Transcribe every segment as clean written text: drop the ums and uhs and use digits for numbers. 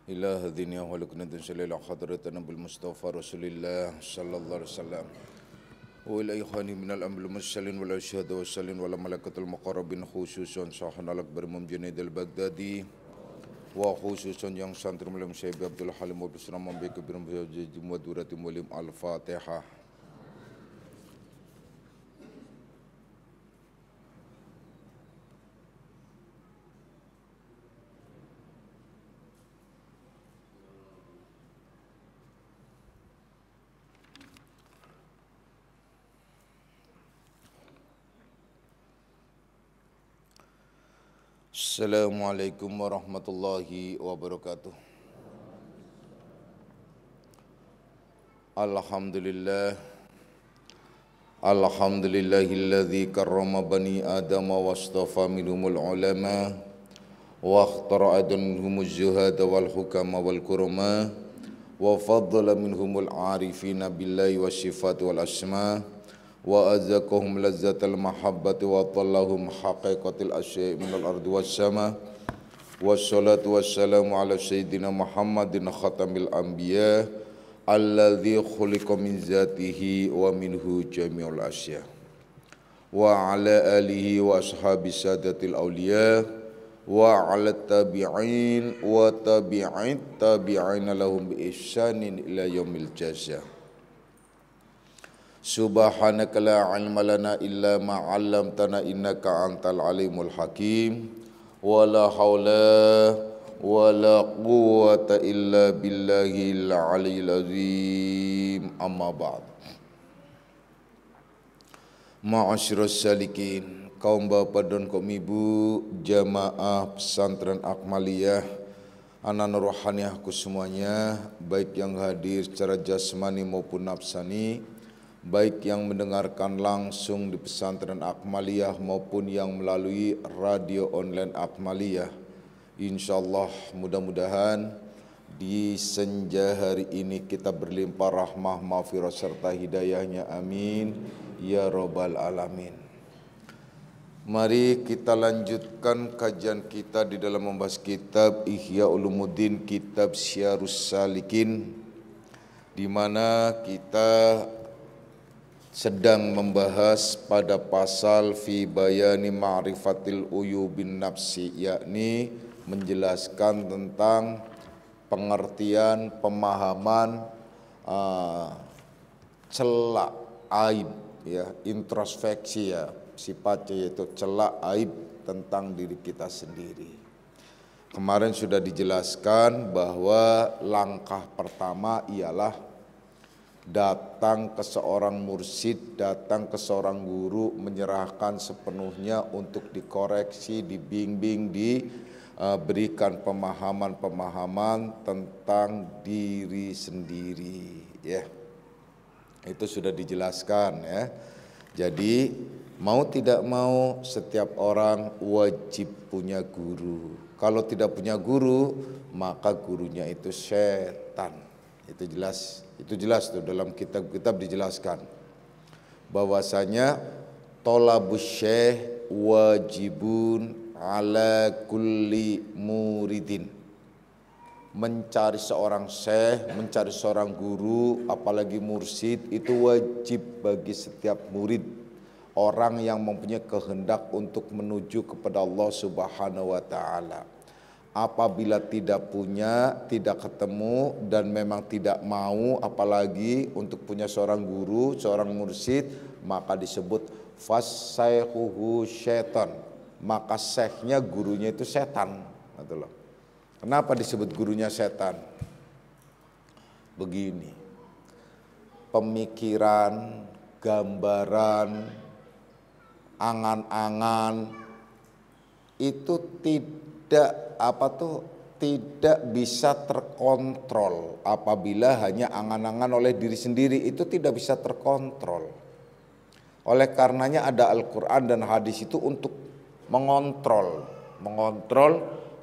إلى الدنيا ولكن تنسل إلى حضرة النبي المصطفى رسول الله صلى الله عليه وسلم وإلى إخواني من الأنبياء المرسلين والشهداء والصالحين والملائكة المقربين خصوصا صاحبنا الأكبر Imam Junaid al-Baghdadi وخصوصا yang santri Maulana Syekh Abdul Halim wa Bisra Mambek Biram Jumwa Durati Mulim Al-Fatihah. Assalamualaikum warahmatullahi wabarakatuh. Alhamdulillahilladzi karrama bani adama wastafa minhumul ulama wa akhtara minhumuz zuhada wal hukama wal kurama wa faddala minhumul arifina billahi wassifati wal asma wa azaqahum lazzatal mahabbati wa tallahum haqiqatil asya'i minal ardi was sama wassalatu wassalamu ala sayyidina Muhammadin khatamil anbiya alladzi khuliqa min zatihi wa minhu jami'ul asya wa ala alihi wa ashabi sadatil awliya wa ala tabi'in wa tabi'in tabi'ina lahum bi ihsanin ila yaumil jazaa. Subhanaka la ilma lana illa ma 'allamtana innaka antal alimul hakim wa la haula wa la quwwata illa billahil aliyyil azim amma ba'd. Ma'asyiras salikin, kaum bapak dan kaum ibu jamaah pesantren Akmaliyah anak rohaniahku semuanya, baik yang hadir secara jasmani maupun nafsani, baik yang mendengarkan langsung di pesantren Akmaliyah maupun yang melalui radio online Akmaliyah. Insyaallah mudah-mudahan di senja hari ini kita berlimpah rahmah, maghfirah serta hidayahnya, amin ya rabbal alamin. Mari kita lanjutkan kajian kita di dalam membahas kitab Ihya Ulumuddin, kitab Syiarus Salikin, di mana kita sedang membahas pada pasal fi bayani ma'rifatil uyubin nafsi, yakni menjelaskan tentang pengertian, pemahaman celak aib, ya, introspeksi, ya, sifatnya yaitu celak aib tentang diri kita sendiri. Kemarin sudah dijelaskan bahwa langkah pertama ialah datang ke seorang mursyid, datang ke seorang guru, menyerahkan sepenuhnya untuk dikoreksi, dibimbing, diberikan pemahaman-pemahaman tentang diri sendiri, ya. Itu sudah dijelaskan, ya. Jadi mau tidak mau setiap orang wajib punya guru. Kalau tidak punya guru, maka gurunya itu setan. Itu jelas tuh dalam kitab-kitab dijelaskan bahwasanya tolabus syekh wajibun ala kulli muridin. Mencari seorang syekh, mencari seorang guru, apalagi mursyid, itu wajib bagi setiap murid, orang yang mempunyai kehendak untuk menuju kepada Allah Subhanahu wa taala. Apabila tidak punya, tidak ketemu, dan memang tidak mau apalagi untuk punya seorang guru, seorang mursyid, maka disebut fasyaikhuhu syaitan, maka syekhnya, gurunya itu setan. Kenapa disebut gurunya setan? Begini, pemikiran, gambaran, angan-angan itu tidak bisa terkontrol. Apabila hanya angan-angan oleh diri sendiri, itu tidak bisa terkontrol. Oleh karenanya ada Al-Quran dan hadis itu untuk mengontrol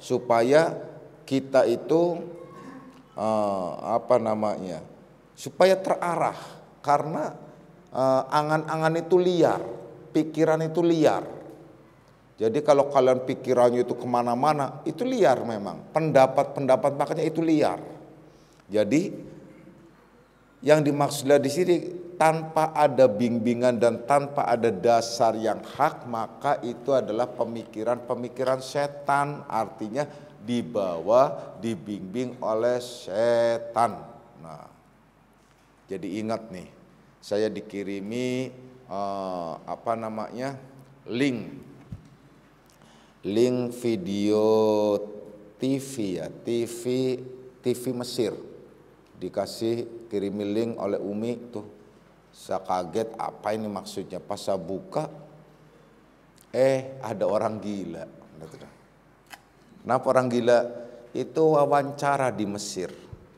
supaya kita itu supaya terarah. Karena angan-angan itu liar, pikiran itu liar. Jadi kalau kalian pikirannya itu kemana-mana, itu liar memang. Pendapat-pendapat makanya itu liar. Jadi yang dimaksudnya di sini tanpa ada bimbingan dan tanpa ada dasar yang hak, maka itu adalah pemikiran-pemikiran setan. Artinya dibawa, dibimbing oleh setan. Nah, jadi ingat nih, saya dikirimi link video TV ya, TV Mesir. Dikasih kirimi link oleh Umi tuh. Saya kaget apa ini maksudnya. Pas saya buka, ada orang gila. Kenapa orang gila? Itu wawancara di Mesir.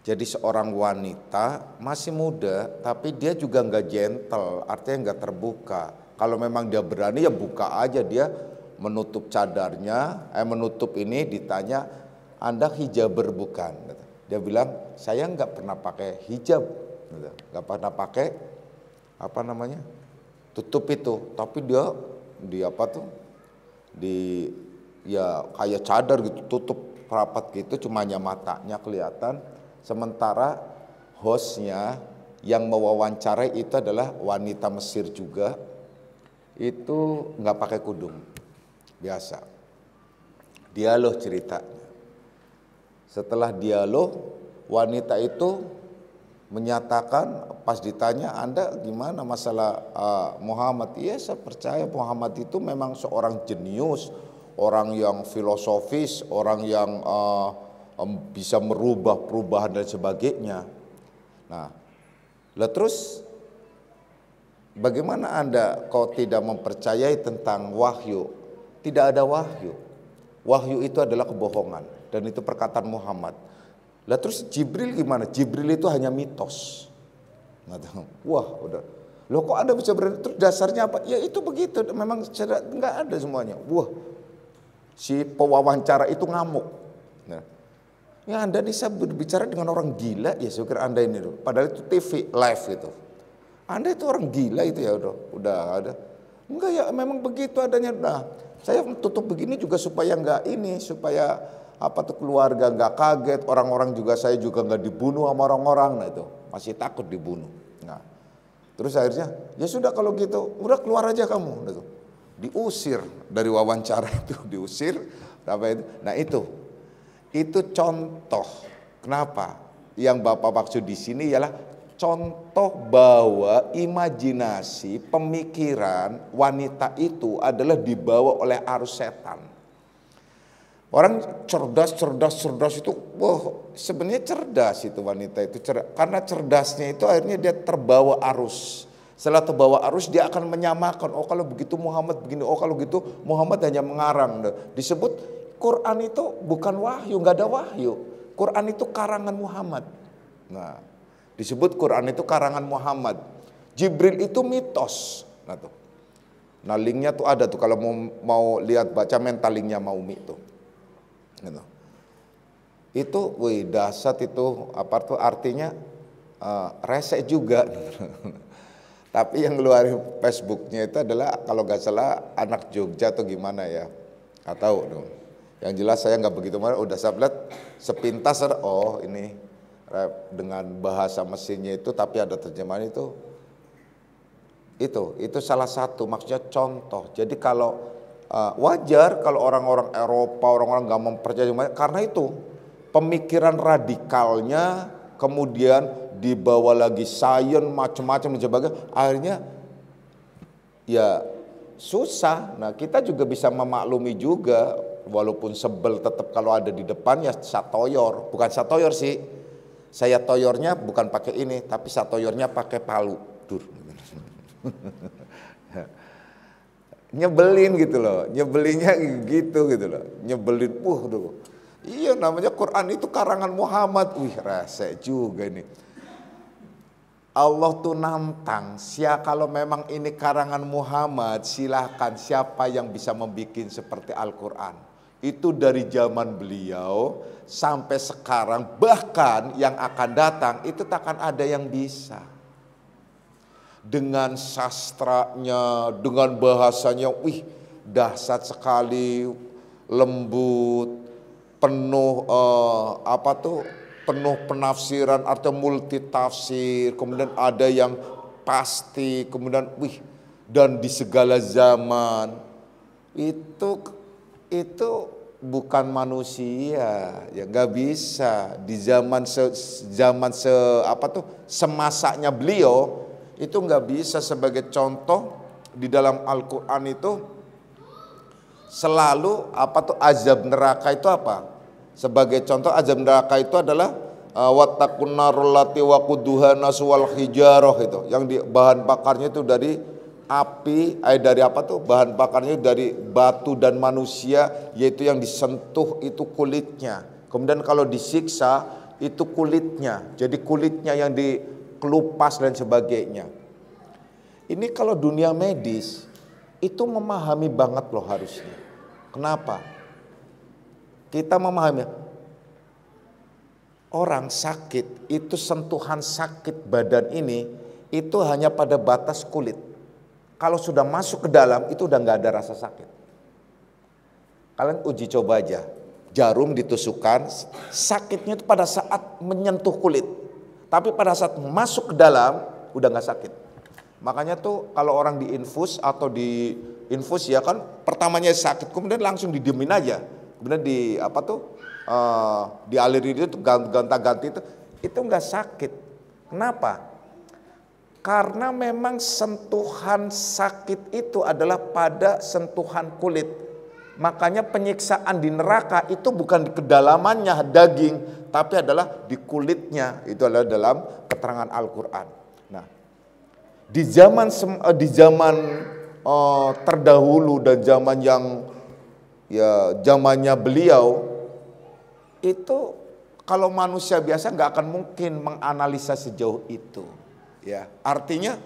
Jadi seorang wanita masih muda, tapi dia juga nggak gentle, artinya nggak terbuka. Kalau memang dia berani ya buka aja, dia menutup cadarnya, menutup ini, ditanya, Anda hijaber bukan? Dia bilang, saya nggak pernah pakai hijab, nggak pernah pakai tutup itu, tapi dia ya kayak cadar gitu, tutup rapat gitu, cuma hanya matanya kelihatan. Sementara hostnya yang mewawancarai itu adalah wanita Mesir juga, itu nggak pakai kudung, biasa. Dialog ceritanya. Setelah dialog, wanita itu menyatakan, pas ditanya, Anda gimana masalah Muhammad? Iya, saya percaya Muhammad itu memang seorang jenius, orang yang filosofis, orang yang bisa merubah perubahan dan sebagainya. Nah, terus bagaimana Anda kok tidak mempercayai tentang wahyu? Tidak ada wahyu. Wahyu itu adalah kebohongan dan itu perkataan Muhammad. Lah terus Jibril gimana? Jibril itu hanya mitos. Wah, udah. Loh kok Anda bisa berani? Terus dasarnya apa? Ya itu begitu, memang nggak ada semuanya. Wah, si pewawancara itu ngamuk. Nah, ya Anda bisa berbicara dengan orang gila ya, saya kira Anda ini. Padahal itu TV live itu. Anda itu orang gila itu ya, udah ada. Enggak ya, memang begitu adanya. Nah, saya tutup begini juga supaya supaya keluarga nggak kaget, orang-orang juga, saya juga nggak dibunuh sama orang-orang. Nah itu masih takut dibunuh. Nah, terus akhirnya ya sudah kalau gitu, udah keluar aja kamu. Nah, diusir dari wawancara itu, diusir. Nah itu contoh. Kenapa? Yang Bapak maksud di sini ialah contoh bahwa imajinasi, pemikiran wanita itu adalah dibawa oleh arus setan. Orang cerdas itu, sebenarnya cerdas itu wanita itu, karena cerdasnya itu akhirnya dia terbawa arus. Setelah terbawa arus dia akan menyamakan, oh kalau begitu Muhammad begini, oh kalau gitu Muhammad hanya mengarang. Disebut Quran itu bukan wahyu, nggak ada wahyu. Quran itu karangan Muhammad. Nah, disebut Quran itu karangan Muhammad. Jibril itu mitos. Nah linknya tuh ada tuh, kalau mau lihat baca mental linknya mau tuh. Gitu. Itu dahsyat itu, artinya rese juga. Tapi yang ngeluarin Facebooknya itu adalah kalau nggak salah anak Jogja atau gimana ya, nggak tahu dong. Yang jelas saya nggak begitu marah, udah saya lihat sepintas, oh ini dengan bahasa mesinnya itu, tapi ada terjemahan itu salah satu, maksudnya contoh. Jadi kalau wajar kalau orang-orang Eropa, orang-orang nggak mempercayai, karena itu pemikiran radikalnya kemudian dibawa lagi sains macam-macam dan sebagainya, akhirnya ya susah. Nah kita juga bisa memaklumi juga, walaupun sebel tetap kalau ada di depan ya satoyor, bukan satoyor sih, saya toyornya bukan pakai ini, tapi satoyornya pakai palu, nyebelin gitu loh, nyebelinnya gitu loh, nyebelin, iya namanya Quran itu karangan Muhammad, rese juga ini. Allah tuh nantang, kalau memang ini karangan Muhammad, silahkan siapa yang bisa membuat seperti Al-Quran. Itu dari zaman beliau sampai sekarang, bahkan yang akan datang itu takkan ada yang bisa. Dengan sastranya, dengan bahasanya, dahsyat sekali, lembut, penuh penuh penafsiran atau multi tafsir, kemudian ada yang pasti, kemudian dan di segala zaman. Itu bukan manusia, ya nggak bisa di semasaknya beliau itu nggak bisa. Sebagai contoh di dalam Al-Quran itu selalu azab neraka itu apa? Sebagai contoh azab neraka itu adalah wattaqun narul lati waquduha nas wal hijarah, itu yang di bahan bakarnya itu dari api, bahan bakarnya dari batu dan manusia, yaitu yang disentuh itu kulitnya. Kemudian kalau disiksa itu kulitnya, jadi kulitnya yang dikelupas dan sebagainya. Ini kalau dunia medis itu memahami banget loh harusnya. Kenapa? Kita memahami orang sakit itu, sentuhan sakit badan ini itu hanya pada batas kulit. Kalau sudah masuk ke dalam itu udah nggak ada rasa sakit. Kalian uji coba aja, jarum ditusukkan, sakitnya itu pada saat menyentuh kulit. Tapi pada saat masuk ke dalam udah nggak sakit. Makanya tuh kalau orang diinfus atau diinfus ya kan, pertamanya sakit, kemudian langsung didiemin aja. Kemudian dialirin itu gonta-ganti itu nggak sakit. Kenapa? Karena memang sentuhan sakit itu adalah pada sentuhan kulit. Makanya penyiksaan di neraka itu bukan di kedalamannya daging, tapi adalah di kulitnya. Itu adalah dalam keterangan Al-Quran. Nah, di zaman terdahulu dan zaman yang zamannya beliau itu, kalau manusia biasa nggak akan mungkin menganalisa sejauh itu, ya. Artinya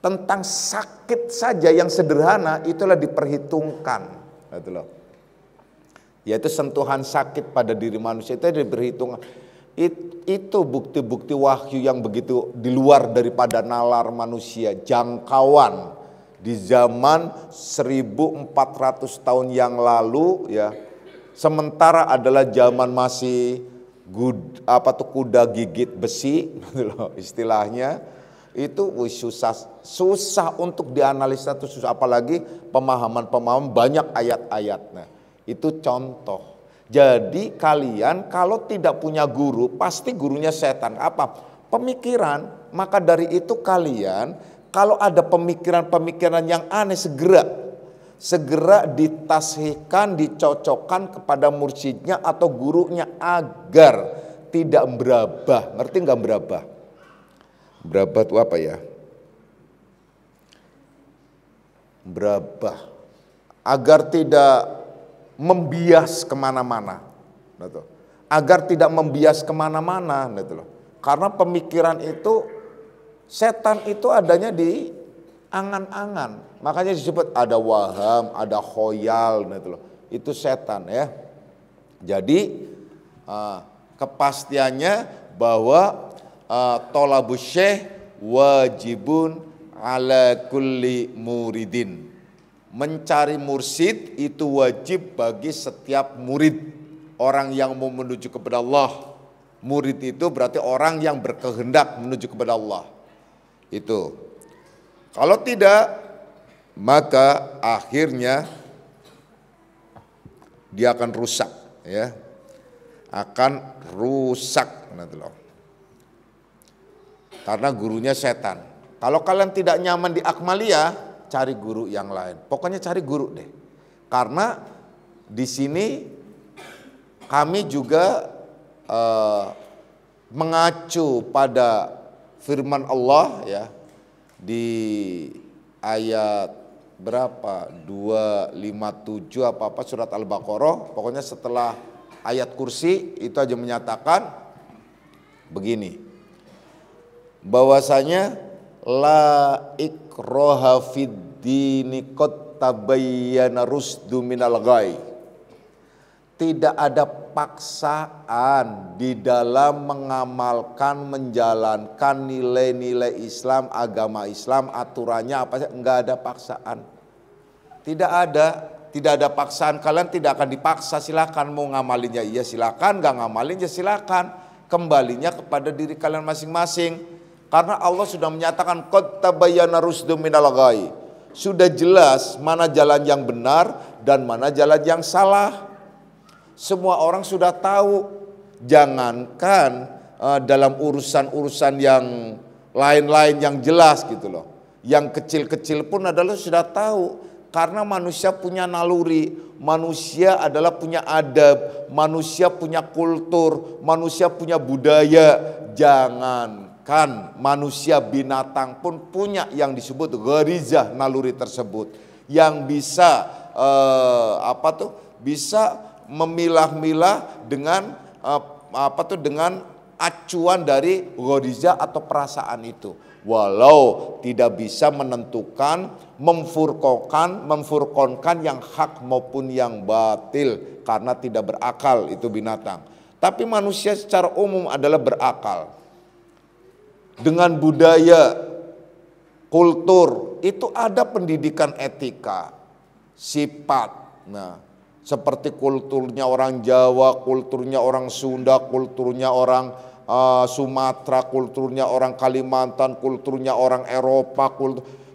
tentang sakit saja yang sederhana itulah diperhitungkan, gitu loh. Yaitu sentuhan sakit pada diri manusia itu diperhitungkan. Itu bukti-bukti wahyu yang begitu di luar daripada nalar manusia, jangkauan. Di zaman 1400 tahun yang lalu, ya, sementara adalah zaman masih kuda gigit besi, istilahnya itu susah untuk dianalisa, itu susah, apalagi pemahaman banyak ayat-ayat. Nah, itu contoh. Jadi kalian kalau tidak punya guru, pasti gurunya setan. Apa? Pemikiran. Maka dari itu kalian kalau ada pemikiran-pemikiran yang aneh, segera ditashihkan, dicocokkan kepada mursyidnya atau gurunya agar tidak berabah. Ngerti nggak berabah? Berabah itu apa ya? Berabah. Agar tidak membias kemana-mana. Agar tidak membias kemana-mana. Karena pemikiran itu, setan itu adanya di angan-angan. Makanya disebut ada waham, ada khoyal, itu setan, ya. Jadi kepastiannya bahwa tolabus syekh wajibun ala kulli muridin. Mencari mursyid itu wajib bagi setiap murid, orang yang mau menuju kepada Allah. Murid itu berarti orang yang berkehendak menuju kepada Allah. Itu. Kalau tidak, maka akhirnya dia akan rusak, ya. Akan rusak nanti loh. Karena gurunya setan. Kalau kalian tidak nyaman di Akmaliyah, cari guru yang lain. Pokoknya cari guru deh. Karena di sini kami juga mengacu pada firman Allah, ya, di ayat berapa? 257 apa surat Al-Baqarah. Pokoknya setelah ayat kursi itu aja menyatakan begini. Bahwasanya la ikraha fid dini qad tabayyana rusdu minal ghai. Tidak ada paksaan di dalam mengamalkan, menjalankan nilai-nilai Islam, agama Islam, aturannya apa saja, enggak ada paksaan. Tidak ada paksaan. Kalian tidak akan dipaksa, silakan mau ngamalinnya iya silakan, nggak ngamalin ya silakan. Kembalinya kepada diri kalian masing-masing. Karena Allah sudah menyatakan qad tabayyana rusdu minal ghayy. Sudah jelas mana jalan yang benar dan mana jalan yang salah. Semua orang sudah tahu. Jangankan dalam urusan-urusan yang lain-lain yang jelas gitu loh. Yang kecil-kecil pun adalah sudah tahu. Karena manusia punya naluri, manusia adalah punya adab, manusia punya kultur, manusia punya budaya. Jangankan manusia, binatang pun punya yang disebut gharizah, naluri tersebut. Yang bisa bisa memilah-milah dengan dengan acuan dari gharizah atau perasaan itu. Walau tidak bisa menentukan, memfurqonkan yang hak maupun yang batil karena tidak berakal itu binatang. Tapi manusia secara umum adalah berakal. Dengan budaya, kultur, itu ada pendidikan etika, sifat. Nah, seperti kulturnya orang Jawa, kulturnya orang Sunda, kulturnya orang Sumatera, kulturnya orang Kalimantan, kulturnya orang Eropa,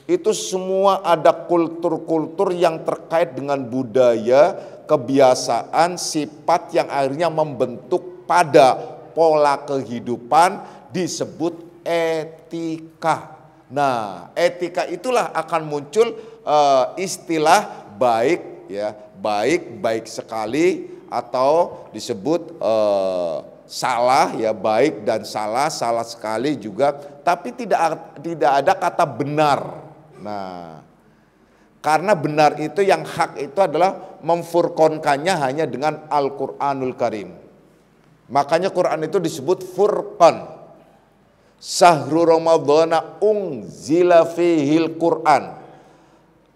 itu semua ada kultur-kultur yang terkait dengan budaya, kebiasaan, sifat yang akhirnya membentuk pada pola kehidupan disebut etika. Nah, etika itulah akan muncul istilah baik ya, baik sekali atau disebut salah ya, baik dan salah sekali juga, tapi tidak ada kata benar. Nah, karena benar itu yang hak itu adalah memfurqonkannya hanya dengan Al-Qur'anul Karim. Makanya Quran itu disebut furqan. Sahru Ramadhana unzila fihil Quran.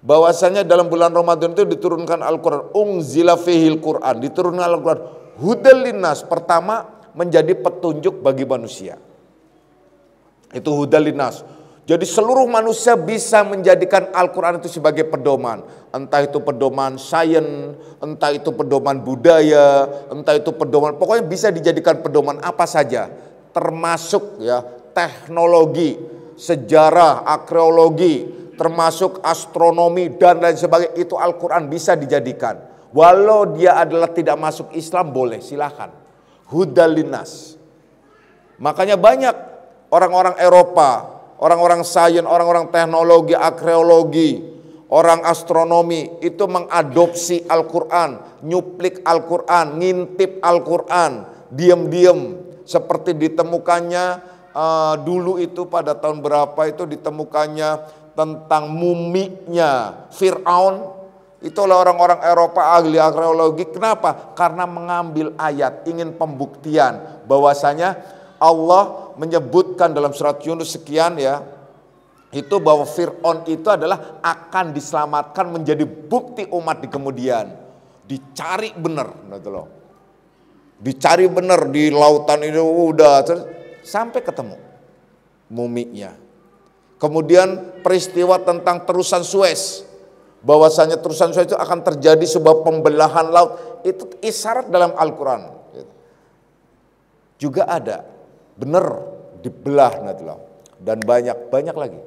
Bahwasanya dalam bulan Ramadan itu diturunkan Al-Quran. Unzila fihil Quran, diturunkan Al-Quran. Hudal linnas, pertama menjadi petunjuk bagi manusia. Itu hudal linnas. Jadi seluruh manusia bisa menjadikan Al-Quran itu sebagai pedoman. Entah itu pedoman sains, entah itu pedoman budaya, entah itu pedoman, pokoknya bisa dijadikan pedoman apa saja. Termasuk ya teknologi, sejarah, arkeologi, termasuk astronomi dan lain sebagainya. Itu Al-Quran bisa dijadikan. Walau dia adalah tidak masuk Islam boleh, silakan. Hudal linnas. Makanya banyak orang-orang Eropa, orang-orang sains, orang-orang teknologi, arkeologi, orang astronomi itu mengadopsi Al-Quran, nyuplik Al-Quran, ngintip Al-Quran, diam-diam. Seperti ditemukannya dulu itu pada tahun berapa itu ditemukannya tentang muminya Fir'aun. Itulah orang-orang Eropa ahli arkeologi. Kenapa? Karena mengambil ayat, ingin pembuktian bahwasanya Allah menyebutkan dalam surat Yunus sekian ya, itu bahwa Fir'aun itu adalah akan diselamatkan menjadi bukti umat di kemudian. Dicari benar, gitu loh. Dicari benar di lautan ini udah sampai ketemu muminya. Kemudian peristiwa tentang terusan Suez, bahwasanya terusan Suez itu akan terjadi sebuah pembelahan laut, itu isyarat dalam Al-Quran. Juga ada, benar dibelah dan banyak lagi.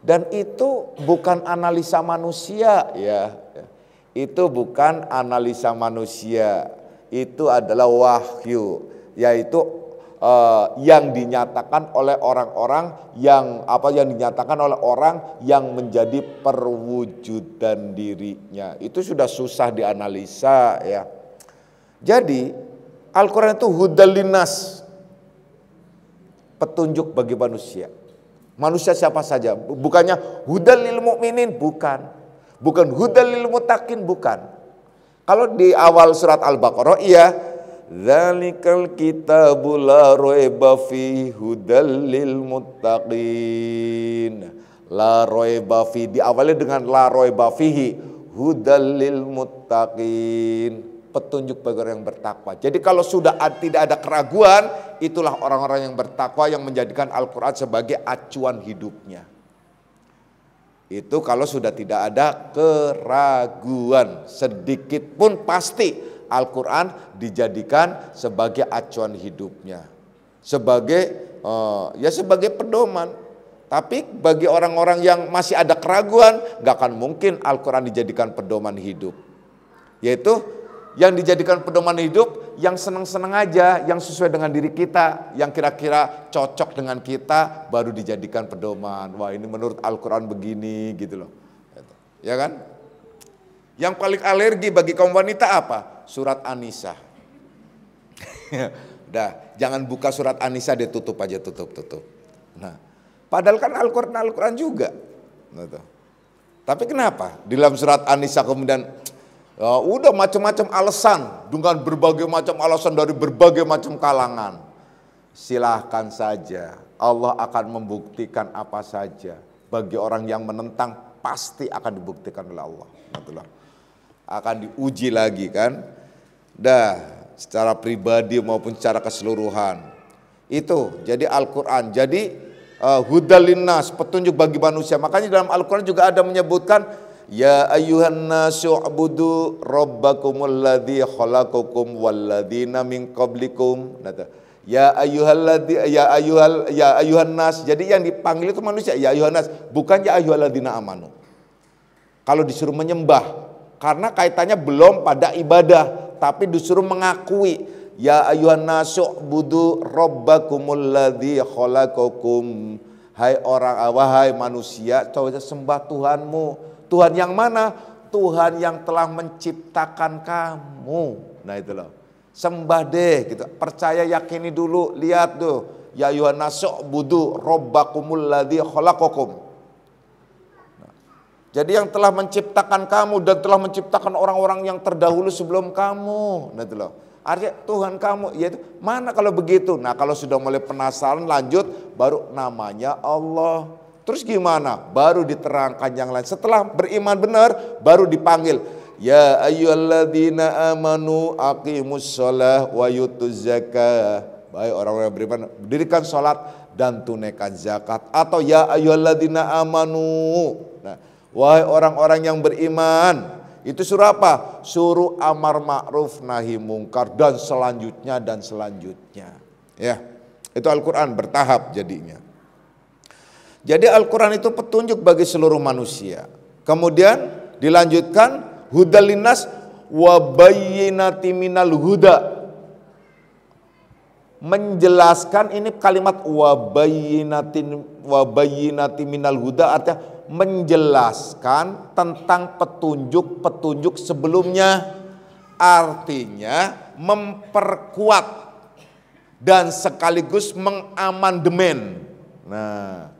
Dan itu bukan analisa manusia ya, itu bukan analisa manusia, itu adalah wahyu, yaitu yang dinyatakan oleh orang-orang yang dinyatakan oleh orang yang menjadi perwujudan dirinya. Itu sudah susah dianalisa ya. Jadi Al-Quran itu hudal linnas, petunjuk bagi manusia. Manusia siapa saja, bukannya hudal lil mu'minin, bukan hudal lil muttaqin, bukan. Kalau di awal surat Al-Baqarah iya, dzalikal kitabu la raiba fihi hudal lil muttaqin. La raiba fihi diawali dengan la raiba fihi hudal lil muttaqin, petunjuk bagi orang yang bertakwa. Jadi kalau sudah tidak ada keraguan, itulah orang-orang yang bertakwa yang menjadikan Al-Quran sebagai acuan hidupnya. Itu kalau sudah tidak ada keraguan sedikit pun, pasti Al-Quran dijadikan sebagai acuan hidupnya, sebagai sebagai pedoman. Tapi bagi orang-orang yang masih ada keraguan, gak akan mungkin Al-Quran dijadikan pedoman hidup. Yaitu yang dijadikan pedoman hidup yang senang-senang aja, yang sesuai dengan diri kita, yang kira-kira cocok dengan kita, baru dijadikan pedoman. Wah, ini menurut Al-Quran begini gitu loh. Ya kan? Yang paling alergi bagi kaum wanita apa? Surat An-Nisa. Udah, jangan buka surat An-Nisa, dia tutup aja, tutup. Nah, padahal kan Al-Quran juga. Tapi kenapa? Di dalam surat An-Nisa kemudian udah macam-macam alasan, dengan berbagai macam alasan dari berbagai macam kalangan. Silahkan saja, Allah akan membuktikan apa saja. Bagi orang yang menentang, pasti akan dibuktikan oleh Allah. Akan diuji lagi kan. Secara pribadi maupun secara keseluruhan. Itu, jadi Al-Quran. Jadi hudal linnas, petunjuk bagi manusia. Makanya dalam Al-Quran juga ada menyebutkan, ya ayyuhan nasu ubudu rabbakumul ladzi khalaqakum walladzina min qablikum. Ya ayyuhan nas. Jadi yang dipanggil itu manusia, ya ayyuhan nas, bukan ya ayyuhalladzina amanu. Kalau disuruh menyembah, karena kaitannya belum pada ibadah, tapi disuruh mengakui, ya ayyuhan nasu ubudu rabbakumul ladzi khalaqakum. Wahai manusia, coba sembah Tuhanmu. Tuhan yang mana? Tuhan yang telah menciptakan kamu. Nah itu loh. Sembah deh gitu. Percaya, yakini dulu, lihat tuh. Ya ayyuhan nasu ubudu rabbakumul ladzi khalaqakum. Jadi yang telah menciptakan kamu dan telah menciptakan orang-orang yang terdahulu sebelum kamu. Nah itu loh. Artinya Tuhan kamu, yaitu mana kalau begitu? Nah kalau sudah mulai penasaran, lanjut, baru namanya Allah. Terus gimana? Baru diterangkan yang lain. Setelah beriman benar, baru dipanggil. Ya ayyuhalladzina amanu aqimus shalah wa yutuz zakah. Baik orang-orang yang beriman, dirikan sholat dan tunaikan zakat. Atau ya ayyuhalladzina amanu. Nah, wahai orang-orang yang beriman. Itu suruh apa? Suruh amar ma'ruf nahi mungkar dan selanjutnya dan selanjutnya. Ya, itu Al-Quran bertahap jadinya. Jadi Al-Quran itu petunjuk bagi seluruh manusia. Kemudian dilanjutkan hudal linnas wa bayyinati minal huda. Menjelaskan, ini kalimat wa bayyinati minal huda artinya menjelaskan tentang petunjuk-petunjuk sebelumnya. Artinya memperkuat dan sekaligus mengamandemen. Nah,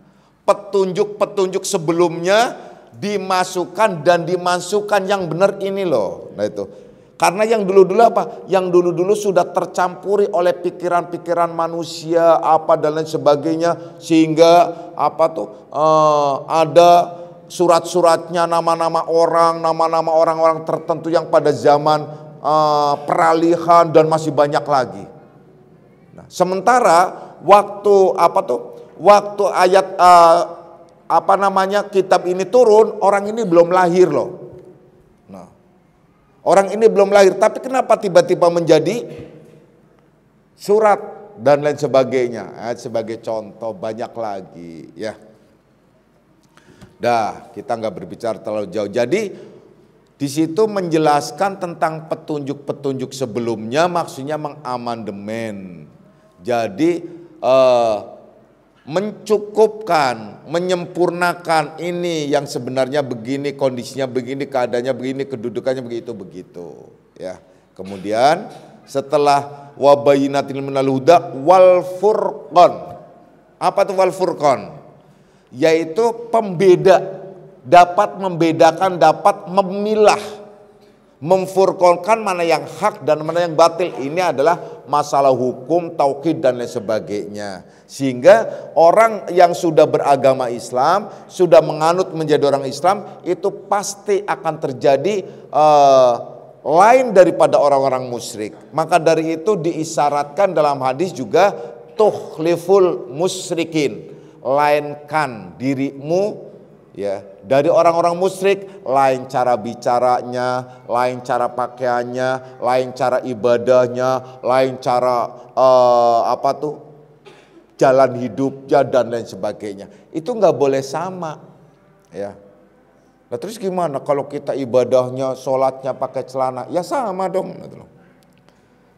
petunjuk-petunjuk sebelumnya dimasukkan dan dimasukkan yang benar ini loh. Nah itu. Karena yang dulu-dulu apa? Yang dulu-dulu sudah tercampuri oleh pikiran-pikiran manusia apa dan lain sebagainya, sehingga ada surat-suratnya nama-nama orang-orang tertentu yang pada zaman peralihan dan masih banyak lagi. Nah, sementara waktu ayat kitab ini turun, orang ini belum lahir loh. Nah, orang ini belum lahir, tapi kenapa tiba-tiba menjadi surat dan lain sebagainya? Sebagai contoh banyak lagi ya. Kita nggak berbicara terlalu jauh. Jadi di situ menjelaskan tentang petunjuk-petunjuk sebelumnya, maksudnya mengamandemen. Jadi mencukupkan, menyempurnakan ini yang sebenarnya begini, kondisinya begini, keadaannya begini, kedudukannya begitu ya. Kemudian setelah wabayinatil minal huda wal furqan. Apa itu wal furqan? Yaitu pembeda, dapat membedakan, dapat memilah, memfurqankan mana yang hak dan mana yang batil. Ini adalah masalah hukum, tauhid dan lain sebagainya. Sehingga orang yang sudah beragama Islam, sudah menganut menjadi orang Islam, itu pasti akan terjadi lain daripada orang-orang musyrik. Maka dari itu diisyaratkan dalam hadis juga tukhliful musyrikin, lainkan dirimu Ya, dari orang-orang musyrik, lain cara bicaranya, lain cara pakaiannya, lain cara ibadahnya, lain cara jalan hidupnya dan lain sebagainya. Itu nggak boleh sama, ya. Nah terus gimana kalau kita ibadahnya, sholatnya pakai celana? Ya sama dong.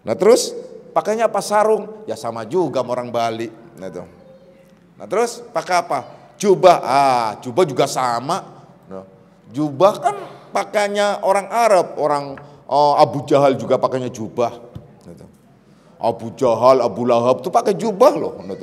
Nah terus pakainya apa, sarung? Ya sama juga sama orang Bali. Nah terus pakai apa? Jubah, jubah juga sama. Nah, jubah kan pakainya orang Arab, orang Abu Jahal juga pakainya jubah. Abu Jahal, Abu Lahab itu pakai jubah loh. Nah,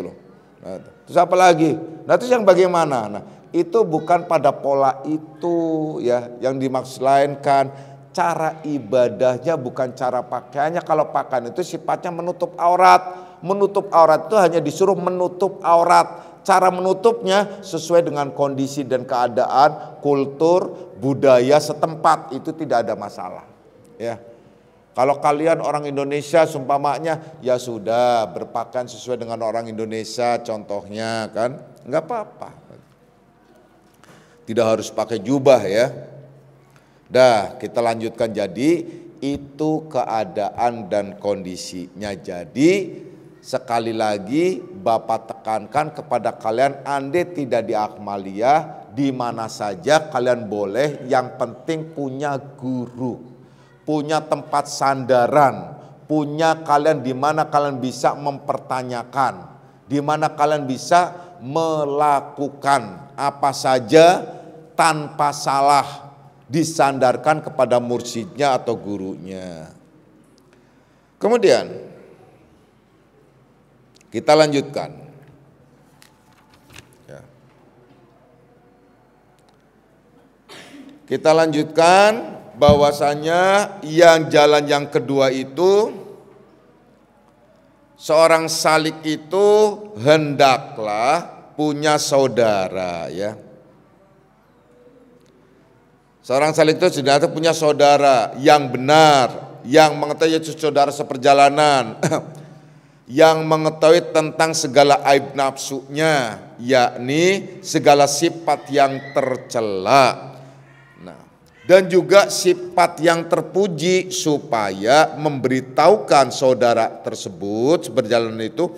terus apa lagi? Nah terus yang bagaimana? Nah itu bukan pada pola itu ya, yang dimaksud lain kan cara ibadahnya bukan cara pakaiannya. Kalau pakaian itu sifatnya menutup aurat. Menutup aurat itu hanya disuruh menutup aurat. Cara menutupnya sesuai dengan kondisi dan keadaan, kultur, budaya setempat, itu tidak ada masalah. Ya, kalau kalian orang Indonesia, sumpamanya ya sudah berpakaian sesuai dengan orang Indonesia, contohnya kan, nggak apa-apa. Tidak harus pakai jubah ya. Dah, kita lanjutkan. Jadi itu keadaan dan kondisinya. Jadi sekali lagi Bapak tekankan kepada kalian, andai tidak di Akmaliyah, di mana saja kalian boleh, yang penting punya guru, punya tempat sandaran, punya kalian di mana kalian bisa mempertanyakan, di mana kalian bisa melakukan apa saja tanpa salah, disandarkan kepada mursyidnya atau gurunya. Kemudian kita lanjutkan. Ya. Kita lanjutkan bahwasanya yang jalan yang kedua itu, seorang salik itu hendaklah punya saudara ya. Seorang salik itu sudah punya saudara yang benar, yang mengetahui saudara seperjalanan. Yang mengetahui tentang segala aib nafsunya, yakni segala sifat yang tercela. Nah, dan juga sifat yang terpuji, supaya memberitahukan saudara tersebut seperjalanan itu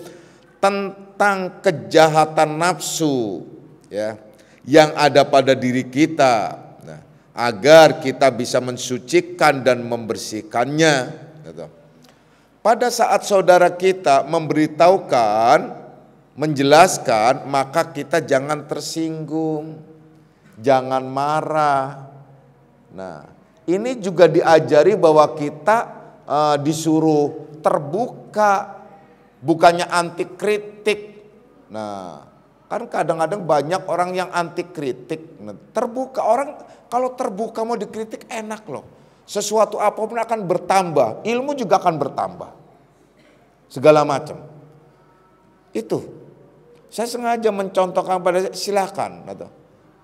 tentang kejahatan nafsu ya yang ada pada diri kita. Nah, agar kita bisa mensucikan dan membersihkannya gitu. Pada saat saudara kita memberitahukan, menjelaskan, maka kita jangan tersinggung, jangan marah. Nah, ini juga diajari bahwa kita disuruh terbuka, bukannya anti kritik. Nah, kan kadang-kadang banyak orang yang anti kritik. Nah, terbuka, orang kalau terbuka mau dikritik enak loh. Sesuatu apapun akan bertambah, ilmu juga akan bertambah. Segala macam. Itu. Saya sengaja mencontohkan pada silakan atau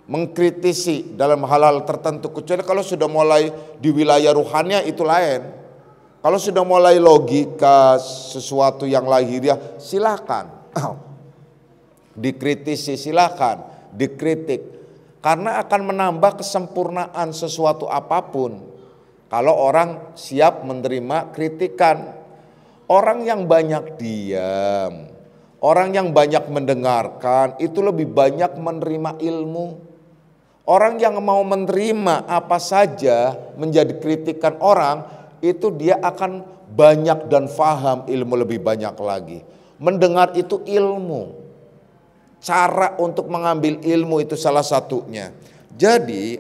mengkritisi dalam hal-hal tertentu, kecuali kalau sudah mulai di wilayah ruhania itu lain. Kalau sudah mulai logika sesuatu yang lahiriah, silakan. Dikritisi, silakan, dikritik. Karena akan menambah kesempurnaan sesuatu apapun. Kalau orang siap menerima kritikan. Orang yang banyak diam, orang yang banyak mendengarkan itu lebih banyak menerima ilmu. Orang yang mau menerima apa saja menjadi kritikan orang, itu dia akan banyak dan faham ilmu lebih banyak lagi. Mendengar itu ilmu. Cara untuk mengambil ilmu itu salah satunya. Jadi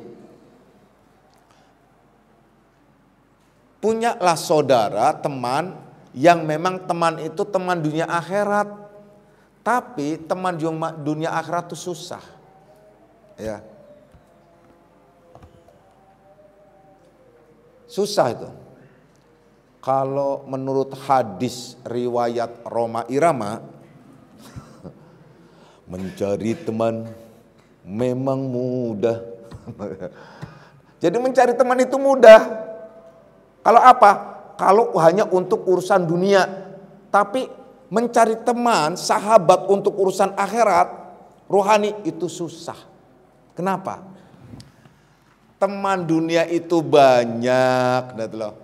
punyalah saudara, teman, yang memang teman itu teman dunia akhirat. Tapi teman dunia akhirat itu susah. Ya. Susah itu. Kalau menurut hadis riwayat Roma Irama, mencari teman memang mudah. Jadi mencari teman itu mudah. Kalau apa? Kalau hanya untuk urusan dunia. Tapi mencari teman, sahabat untuk urusan akhirat, rohani itu susah. Kenapa? Teman dunia itu banyak, gitu loh.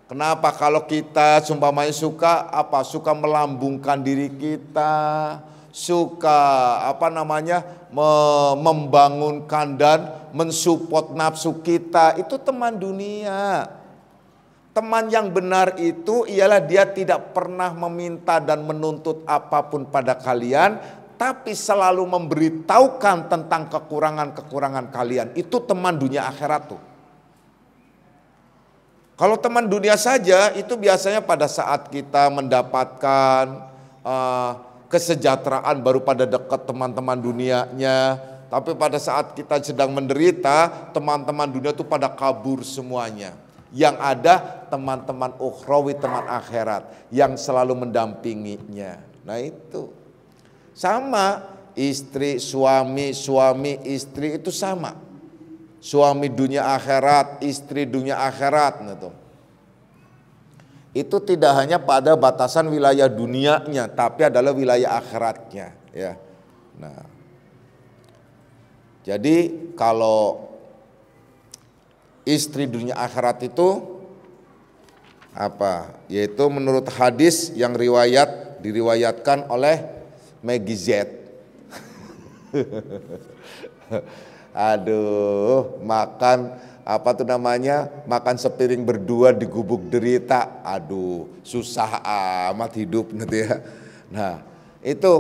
Kenapa? Kalau kita sumpamanya suka apa? Suka melambungkan diri kita, suka membangunkan dan mensupport nafsu kita, itu teman dunia. Teman yang benar itu ialah dia tidak pernah meminta dan menuntut apapun pada kalian, tapi selalu memberitahukan tentang kekurangan-kekurangan kalian. Itu teman dunia akhirat tuh. Kalau teman dunia saja itu biasanya pada saat kita mendapatkan kesejahteraan baru pada dekat teman-teman dunianya. Tapi pada saat kita sedang menderita, teman-teman dunia itu pada kabur semuanya. Yang ada teman-teman ukhrawi, teman akhirat yang selalu mendampinginya. Nah itu sama istri, suami, suami, istri itu sama. Suami dunia akhirat, istri dunia akhirat. Gitu. Itu tidak hanya pada batasan wilayah dunianya, tapi adalah wilayah akhiratnya. Ya. Nah, jadi kalau istri dunia akhirat itu apa? Yaitu menurut hadis yang diriwayatkan oleh Maggie Z. Aduh, makan makan sepiring berdua di gubuk derita. Aduh, susah amat hidup gitu ya. Nah, itu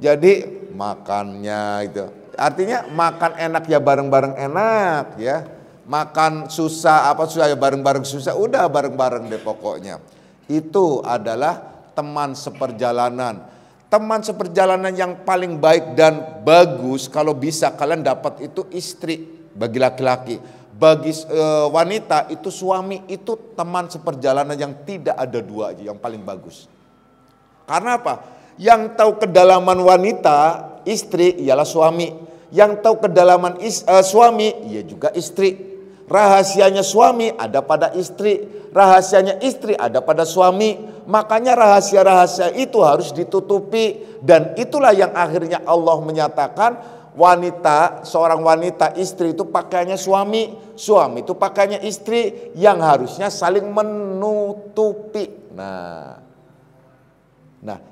jadi makannya itu. Artinya makan enak ya bareng-bareng enak ya. Makan susah susah ya bareng-bareng susah, udah bareng-bareng deh pokoknya. Itu adalah teman seperjalanan. Teman seperjalanan yang paling baik dan bagus kalau bisa kalian dapat itu istri bagi laki-laki. Bagi wanita itu suami, itu teman seperjalanan yang tidak ada dua aja, yang paling bagus. Karena apa? Yang tahu kedalaman wanita, istri ialah suami. Yang tahu kedalaman suami, ia juga istri. Rahasianya suami ada pada istri, rahasianya istri ada pada suami. Makanya rahasia-rahasia itu harus ditutupi. Dan itulah yang akhirnya Allah menyatakan seorang wanita istri itu pakaiannya suami, suami itu pakaiannya istri, yang harusnya saling menutupi. Nah,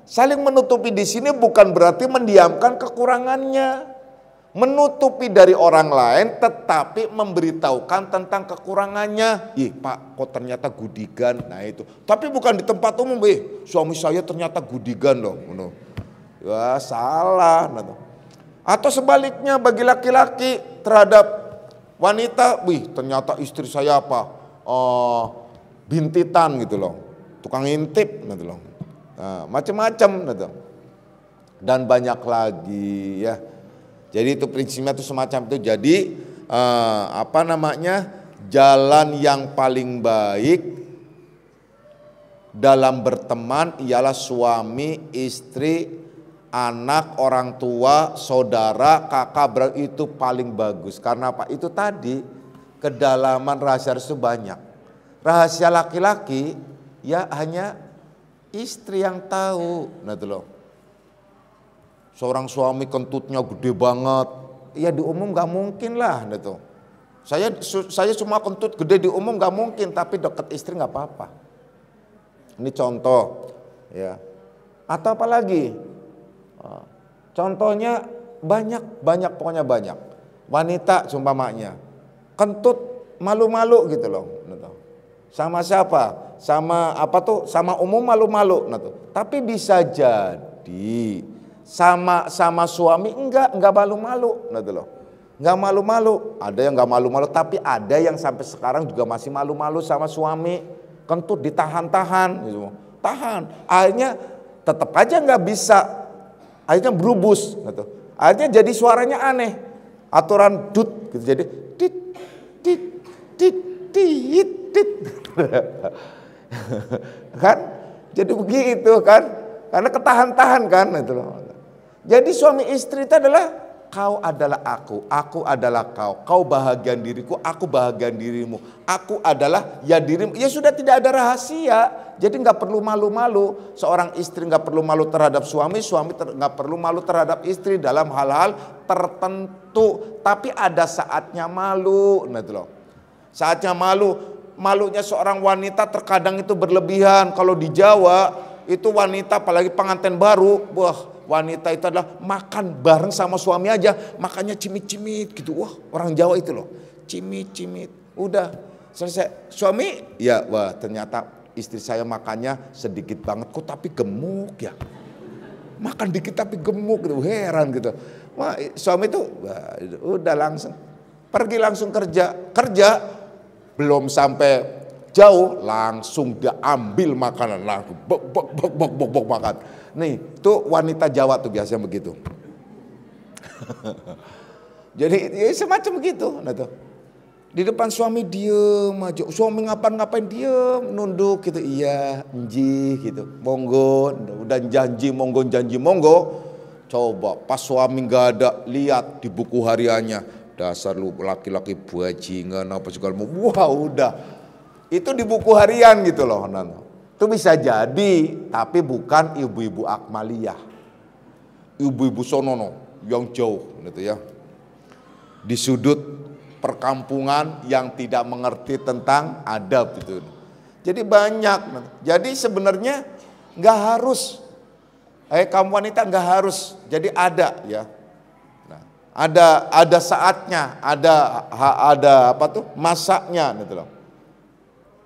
saling menutupi di sini bukan berarti mendiamkan kekurangannya. Menutupi dari orang lain tetapi memberitahukan tentang kekurangannya. Ih Pak, kok ternyata gudigan. Nah itu. Tapi bukan di tempat umum. Suami saya ternyata gudigan loh. Ya salah. Atau sebaliknya bagi laki-laki terhadap wanita. Wih ternyata istri saya apa? Bintitan gitu loh. Tukang intip gitu loh. Nah, macam-macam gitu. Dan banyak lagi ya. Jadi itu prinsipnya itu semacam itu. Jadi jalan yang paling baik dalam berteman ialah suami, istri, anak, orang tua, saudara, kakak, beradik, itu paling bagus. Karena apa? Itu tadi kedalaman rahasia itu banyak. Rahasia laki-laki ya hanya istri yang tahu. Nah itu loh. Seorang suami kentutnya gede banget, ya di umum gak mungkin lah gitu. Saya cuma kentut gede di umum gak mungkin, tapi deket istri gak apa-apa. Ini contoh ya. Atau apa lagi? Contohnya banyak pokoknya banyak. Wanita sumpamanya kentut malu-malu gitu loh. Sama siapa? Sama umum malu-malu. Tapi bisa jadi sama suami enggak malu-malu, enggak malu-malu. Ada yang enggak malu-malu, tapi ada yang sampai sekarang juga masih malu-malu sama suami, kentut ditahan-tahan, gitu. Tahan, akhirnya tetap aja enggak bisa, akhirnya berubus, gitu. Akhirnya jadi suaranya aneh, aturan dut, gitu. Jadi tit tit tit tit tit, kan? Jadi begitu kan? Karena ketahan-tahan kan, itu loh. Jadi suami istri itu adalah kau adalah aku adalah kau bahagian diriku, aku bahagian dirimu, aku adalah ya dirimu. Ya sudah, tidak ada rahasia. Jadi nggak perlu malu-malu. Seorang istri nggak perlu malu terhadap suami, nggak perlu malu terhadap istri dalam hal-hal tertentu. Tapi ada saatnya malu, nah itu loh. Saatnya malunya seorang wanita terkadang itu berlebihan. Kalau di Jawa itu wanita apalagi pengantin baru, wah, wanita itu adalah makan bareng sama suami aja, makannya cimit-cimit gitu. Wah, orang Jawa itu loh, cimit-cimit. Udah selesai. Suami, ya wah ternyata istri saya makannya sedikit banget kok tapi gemuk ya. Makan dikit tapi gemuk gitu, heran gitu. Wah, suami itu wah, udah langsung pergi langsung kerja belum sampai jauh langsung dia ambil makanan, langsung bok makan. Nih, tuh wanita Jawa tuh biasanya begitu. Jadi ya semacam begitu. Nah tuh. Di depan suami diem aja. Suami ngapain diem, nunduk gitu. Iya, enji gitu. Monggo, udah janji monggo. Coba pas suami nggak ada, lihat di buku hariannya. Dasar lu laki-laki bajingan apa segala macam. Wah, udah. Itu di buku harian gitu loh. Itu bisa jadi, tapi bukan ibu-ibu Akmaliyah. Ibu-ibu Sonono yang jauh gitu ya. Di sudut perkampungan yang tidak mengerti tentang adab itu. Jadi banyak. Jadi sebenarnya nggak harus. Kamu wanita nggak harus. Jadi ada ya. Nah, ada saatnya, ada apa tuh? Masaknya gitu loh.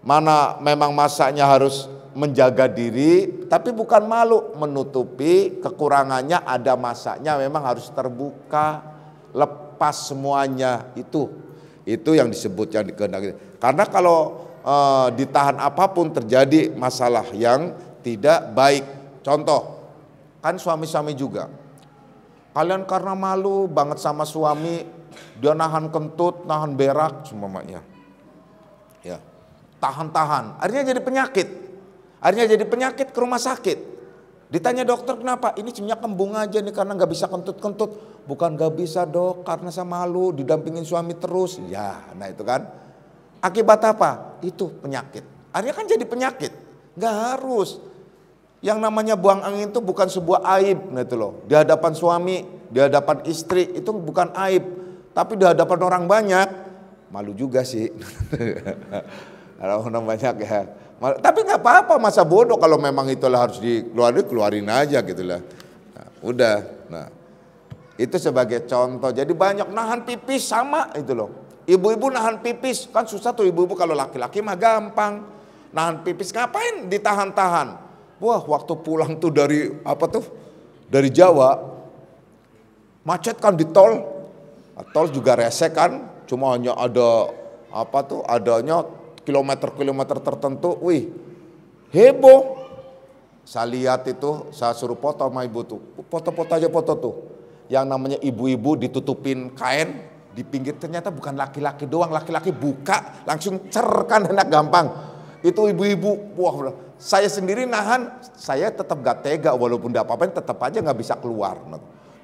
Mana memang masaknya harus menjaga diri, tapi bukan malu menutupi kekurangannya. Ada masaknya memang harus terbuka, lepas semuanya. Itu yang disebut yang dikehendaki. Karena kalau ditahan apapun terjadi masalah yang tidak baik. Contoh, kan suami-suami juga. Kalian karena malu banget sama suami, dia nahan kentut, nahan berak semuanya. Ya. Tahan-tahan, akhirnya jadi penyakit ke rumah sakit. Ditanya dokter kenapa? Ini sebenarnya kembung aja nih karena nggak bisa kentut-kentut. Bukan nggak bisa dok, karena saya malu didampingin suami terus. Ya, nah itu kan. Akibat apa? Itu penyakit. Akhirnya kan jadi penyakit. Nggak harus. Yang namanya buang angin itu bukan sebuah aib, nah itu loh. Di hadapan suami, di hadapan istri itu bukan aib. Tapi di hadapan orang banyak, malu juga sih. Orang banyak ya. Tapi nggak apa-apa, masa bodoh kalau memang itulah harus keluarin aja gitulah. Nah, udah. Nah, itu sebagai contoh. Jadi banyak nahan pipis sama itu loh. Ibu-ibu nahan pipis kan susah tuh ibu-ibu, kalau laki-laki mah gampang. Nahan pipis ngapain ditahan-tahan? Wah, waktu pulang tuh dari dari Jawa, macet kan di tol. Tol juga resek kan, cuma hanya ada adanya kilometer-kilometer tertentu, wih, heboh. Saya lihat itu, saya suruh foto sama ibu tuh, foto-foto aja foto tuh. Yang namanya ibu-ibu ditutupin kain di pinggir, ternyata bukan laki-laki doang, laki-laki buka langsung kan enak gampang. Itu ibu-ibu, wah, saya sendiri nahan, saya tetap gak tega walaupun tidak apa-apain, tetap aja gak bisa keluar.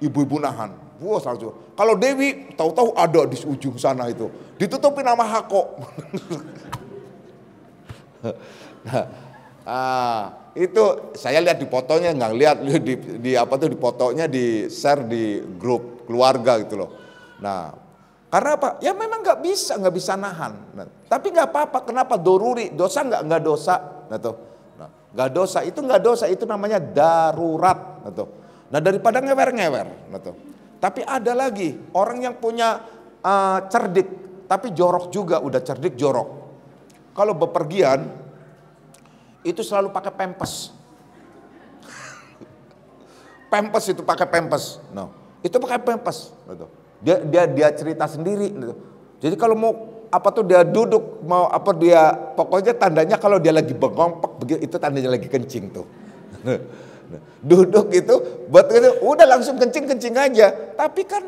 Ibu-ibu nahan, wah langsung. Kalau Dewi, tahu-tahu ada di ujung sana itu, ditutupin sama hako. Itu saya lihat di fotonya, nggak lihat di fotonya di share di grup keluarga gitu loh. Nah, karena apa? Ya memang nggak bisa nahan. Nah, tapi nggak apa-apa. Kenapa? Doruri, dosa nggak dosa. Nggak dosa, itu namanya darurat. Nah, daripada ngewer. Tapi ada lagi orang yang punya cerdik, tapi jorok juga, udah cerdik jorok. Kalau bepergian itu selalu pakai pempes. Itu pakai pempes. No, itu pakai pempes. Dia cerita sendiri. Jadi kalau mau dia duduk pokoknya tandanya kalau dia lagi bengong itu tandanya lagi kencing tuh. Duduk itu udah langsung kencing aja. Tapi kan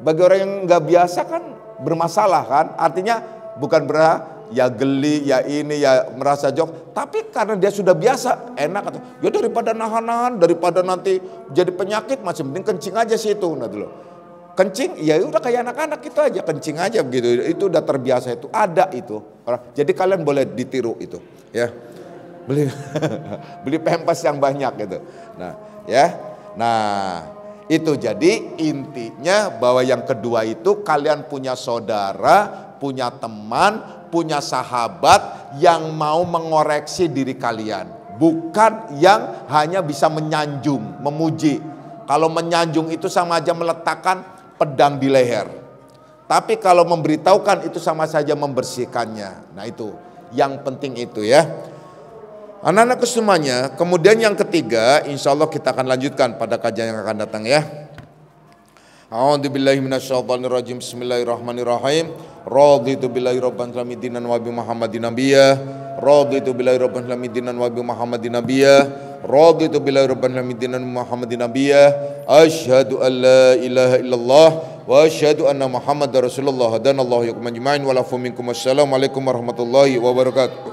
bagi orang yang nggak biasa kan bermasalah kan. Artinya bukan ya geli, ya ini, ya merasa jok. Tapi karena dia sudah biasa, enak atau ya daripada nahan-nahan, daripada nanti jadi penyakit, masih mending kencing aja sih itu. Nah dulu. kencing, ya udah kayak anak-anak itu aja, kencing aja begitu. Itu udah terbiasa, itu ada itu. Jadi kalian boleh ditiru itu, ya. Beli beli pempes yang banyak gitu. Nah, ya. Nah, itu jadi intinya bahwa yang kedua itu kalian punya saudara, punya teman, punya sahabat yang mau mengoreksi diri kalian, bukan yang hanya bisa menyanjung, memuji. Kalau menyanjung itu sama aja meletakkan pedang di leher. Tapi kalau memberitahukan itu sama saja membersihkannya. Nah itu, yang penting itu ya. Anak-anak semuanya, kemudian yang ketiga, insya Allah kita akan lanjutkan pada kajian yang akan datang ya. A'udzubillahi minasyaitonirrajim. Bismillahirrahmanirrahim. Raditu billahi rabban dinan wa bi Muhammadin nabiyya. Raditu billahi rabban dinan wa bi Muhammadin nabiyya. Raditu billahi rabban dinan Muhammadin nabiyya. Asyhadu an la ilaha illallah wa asyhadu anna Muhammadar Rasulullah. Hadanallahu yakum ajmain wa lafu minkum. Assalamualaikum warahmatullahi wabarakatuh.